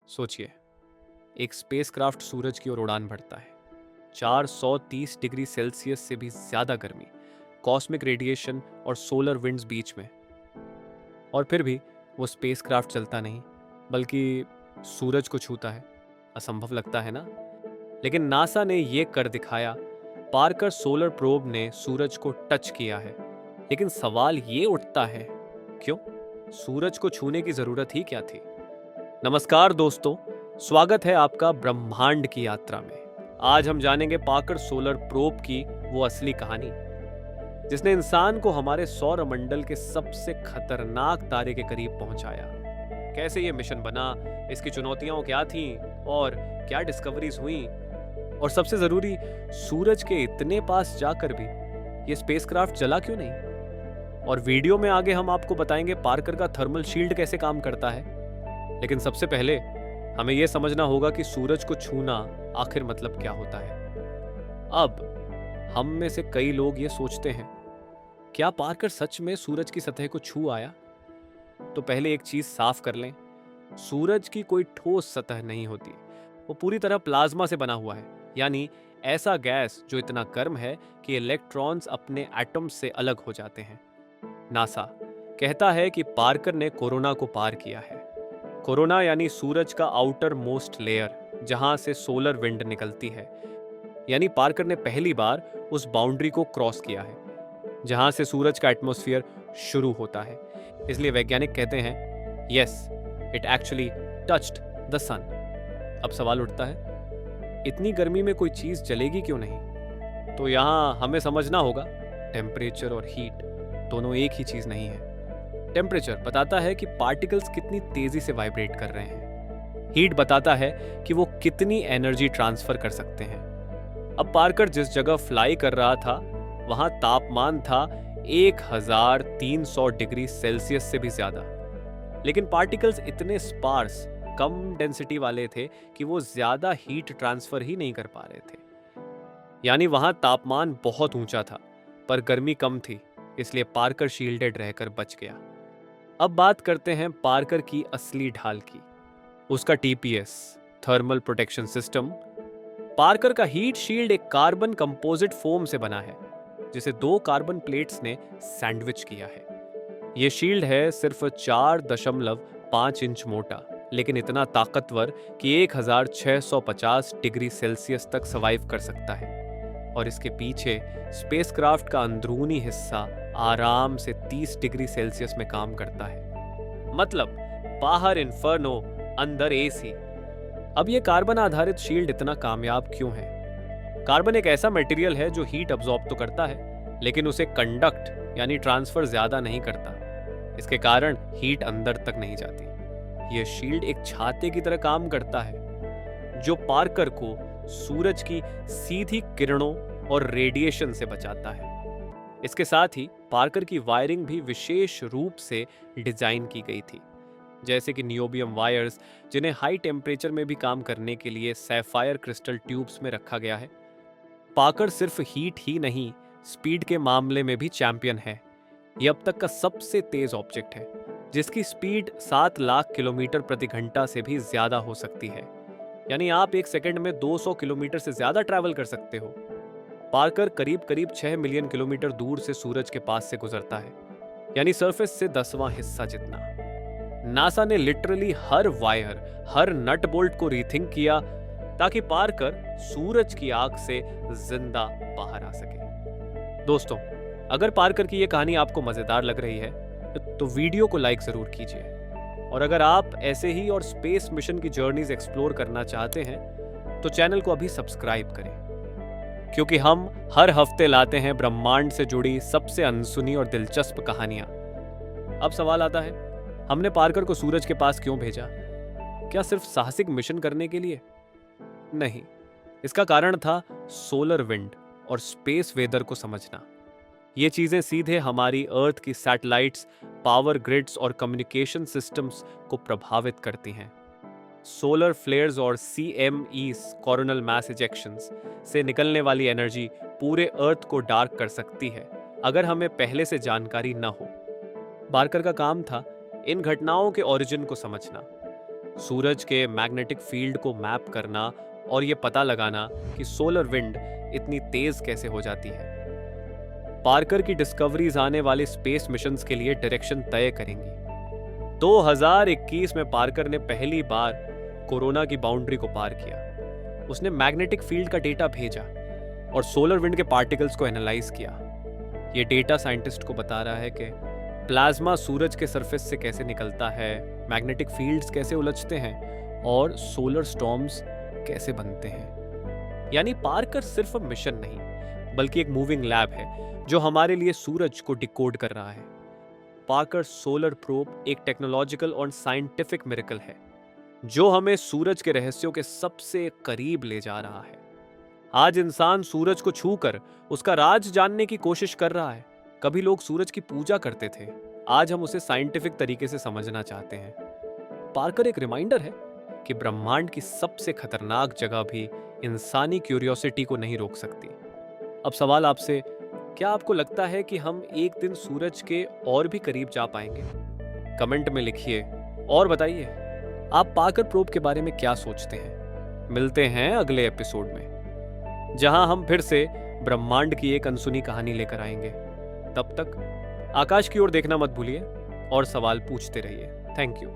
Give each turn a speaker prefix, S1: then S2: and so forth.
S1: सोचिए, एक स्पेसक्राफ्ट सूरज की ओर उड़ान भरता है। 430 डिग्री सेल्सियस से भी ज्यादा गर्मी, कॉस्मिक रेडिएशन और सोलर विंड्स बीच में। और फिर भी वो स्पेसक्राफ्ट चलता नहीं, बल्कि सूरज को छूता है। असंभव लगता है ना? लेकिन नासा ने ये कर दिखाया। पार्कर सोलर प्रोब ने सूरज को टच किया है। लेकिन सवाल ये उठता है, क्यों? सूरज को छूने की जरूरत ही क्या थी? नमस्कार दोस्तों, स्वागत है आपका ब्रह्मांड की यात्रा में। आज हम जानेंगे पार्कर सोलर प्रोब की वो असली कहानी, जिसने इंसान को हमारे सौर मंडल के सबसे खतरनाक तारे के करीब पहुंचाया। कैसे ये मिशन बना, इसकी चुनौतियां क्या थीं और क्या डिस्कवरीज हुई, और सबसे जरूरी, सूरज के इतने पास जाकर भी ये स्पेसक्राफ्ट जला क्यों नहीं? और वीडियो में आगे हम आपको बताएंगे पार्कर का थर्मल शील्ड कैसे काम करता है। लेकिन सबसे पहले हमें यह समझना होगा कि सूरज को छूना आखिर मतलब क्या होता है। अब हम में से कई लोग ये सोचते हैं, क्या पार्कर सच में सूरज की सतह को छू आया? तो पहले एक चीज साफ कर लें, सूरज की कोई ठोस सतह नहीं होती। वो पूरी तरह प्लाज्मा से बना हुआ है, यानी ऐसा गैस जो इतना गर्म है कि इलेक्ट्रॉन्स अपने एटम से अलग हो जाते हैं। नासा कहता है कि पार्कर ने कोरोना को पार किया है। कोरोना यानी सूरज का आउटर मोस्ट लेयर, जहां से सोलर विंड निकलती है। यानी पार्कर ने पहली बार उस बाउंड्री को क्रॉस किया है जहां से सूरज का एटमॉस्फेयर शुरू होता है। इसलिए वैज्ञानिक कहते हैं, yes, it actually touched the sun. अब सवाल उठता है, इतनी गर्मी में कोई चीज जलेगी क्यों नहीं? तो यहां हमें समझना होगा, टेम्परेचर और हीट दोनों एक ही चीज नहीं है। टेम्परेचर बताता है कि पार्टिकल्स कितनी तेजी से वाइब्रेट कर रहे हैं। हीट बताता है कि वो कितनी एनर्जी ट्रांसफर कर सकते हैं। अब पार्कर जिस जगह फ्लाई कर रहा था, वहां तापमान था 1300 डिग्री सेल्सियस से भी ज्यादा। लेकिन पार्टिकल्स इतने स्पार्स, कम डेंसिटी वाले थे कि वो ज्यादा हीट ट्रांसफर ही नहीं कर पा रहे थे। यानी वहां तापमान बहुत ऊंचा था, पर गर्मी कम थी, इसलिए पार्कर शील्डेड रहकर बच गया। अब बात करते हैं पार्कर की असली ढाल की, उसका TPS, thermal protection system. Parker का हीट शील्ड एक कार्बन कंपोजिट फोम से बना है, जिसे 2 कार्बन प्लेट्स ने सैंडविच किया है। यह शील्ड है सिर्फ 4.5 इंच मोटा, लेकिन इतना ताकतवर कि 1650 डिग्री सेल्सियस तक सर्वाइव कर सकता है। और इसके पीछे स्पेसक्राफ्ट का अंदरूनी हिस्सा आराम से 30 डिग्री सेल्सियस में काम करता है। मतलब बाहर इन्फर्नो, अंदर एसी। अब ये कार्बन आधारित शील्ड इतना कामयाब क्यों है? कार्बन एक ऐसा मटेरियल है जो हीट अब्सॉर्ब तो करता है, लेकिन उसे कंडक्ट यानी ट्रांसफर ज्यादा नहीं करता। इसके कारण हीट अंदर तक नहीं जाती। यह शील्ड एक छाते की तरह काम करता है, जो पार्कर को सूरज की सीधी किरणों और रेडिएशन से बचाता है। इसके साथ ही पार्कर की वायरिंग भी विशेष रूप से डिजाइन की गई थी, जैसे कि नियोबियम वायर्स, जिन्हें हाई टेम्परेचर में भी काम करने के लिए सैफायर क्रिस्टल ट्यूब्स में रखा गया है। पार्कर सिर्फ हीट ही नहीं, स्पीड के मामले में भी चैंपियन है। यह अब तक का सबसे तेज ऑब्जेक्ट है, जिसकी स्पीड 7 लाख किलोमीटर प्रति घंटा से भी ज्यादा हो सकती है। यानी आप एक सेकंड में 200 किलोमीटर से ज्यादा ट्रैवल कर सकते हो। पार्कर करीब करीब 6 मिलियन किलोमीटर दूर से सूरज के पास से गुजरता है, यानी सरफेस से 10वां हिस्सा जितना। नासा ने लिटरली हर वायर, हर नट बोल्ट को रीथिंक किया, ताकि पार्कर सूरज की आग से जिंदा बाहर आ सके। दोस्तों, अगर पार्कर की यह कहानी आपको मजेदार लग रही है, तो वीडियो को लाइक जरूर कीजिए। और अगर आप ऐसे ही और स्पेस मिशन की जर्नीज एक्सप्लोर करना चाहते हैं, तो चैनल को अभी सब्सक्राइब करें, क्योंकि हम हर हफ्ते लाते हैं ब्रह्मांड से जुड़ी सबसे अनसुनी और दिलचस्प कहानियां। अब सवाल आता है, हमने पार्कर को सूरज के पास क्यों भेजा? क्या सिर्फ साहसिक मिशन करने के लिए? नहीं, इसका कारण था सोलर विंड और स्पेस वेदर को समझना। ये चीजें सीधे हमारी अर्थ की सैटेलाइट्स, पावर ग्रिड्स और कम्युनिकेशन सिस्टम्स को प्रभावित करती हैं। सोलर फ्लेयर्स और CMEs, कोरोनल मास इजेक्शंस, से निकलने वाली एनर्जी पूरे अर्थ को डार्क कर सकती है, अगर हमें पहले से जानकारी न हो। पार्कर का काम था इन घटनाओं के ओरिजिन को समझना। सूरज के मैग्नेटिक फील्ड को मैप करना और ये पता लगाना कि सोलर विंड इतनी तेज कैसे हो जाती है। पार्कर की डिस्कवरीज आने वाले स्पेस मिशंस के लिए डायरेक्शन तय करेंगी। 2021 में पार्कर ने पहली बार कोरोना की बाउंड्री को पार किया। उसने मैग्नेटिक फील्ड का डेटा भेजा और सोलर विंड के पार्टिकल्स को एनालाइज किया। ये डेटा साइंटिस्ट को बता रहा है कि प्लाज्मा सूरज के सरफेस से कैसे निकलता है, मैग्नेटिक फील्ड्स कैसे उलझते हैं और सोलर स्टॉर्म्स कैसे बनते हैं। यानी पार्कर सिर्फ मिशन नहीं बल्कि एक मूविंग लैब है जो हमारे लिए सूरज को डिकोड कर रहा है। पार्कर सोलर प्रोब एक टेक्नोलॉजिकल और साइंटिफिक मिरेकल है जो हमें सूरज के रहस्यों के सबसे करीब ले जा रहा है। आज इंसान सूरज को छूकर उसका राज जानने की कोशिश कर रहा है। कभी लोग सूरज की पूजा करते थे, आज हम उसे साइंटिफिक तरीके से समझना चाहते हैं। पार्कर एक रिमाइंडर है कि ब्रह्मांड की सबसे खतरनाक जगह भी इंसानी क्यूरियोसिटी को नहीं रोक सकती। अब सवाल आपसे, क्या आपको लगता है कि हम एक दिन सूरज के और भी करीब जा पाएंगे? कमेंट में लिखिए और बताइए आप पार्कर प्रोब के बारे में क्या सोचते हैं। मिलते हैं अगले एपिसोड में जहां हम फिर से ब्रह्मांड की एक अनसुनी कहानी लेकर आएंगे। तब तक आकाश की ओर देखना मत भूलिए और सवाल पूछते रहिए। Thank you.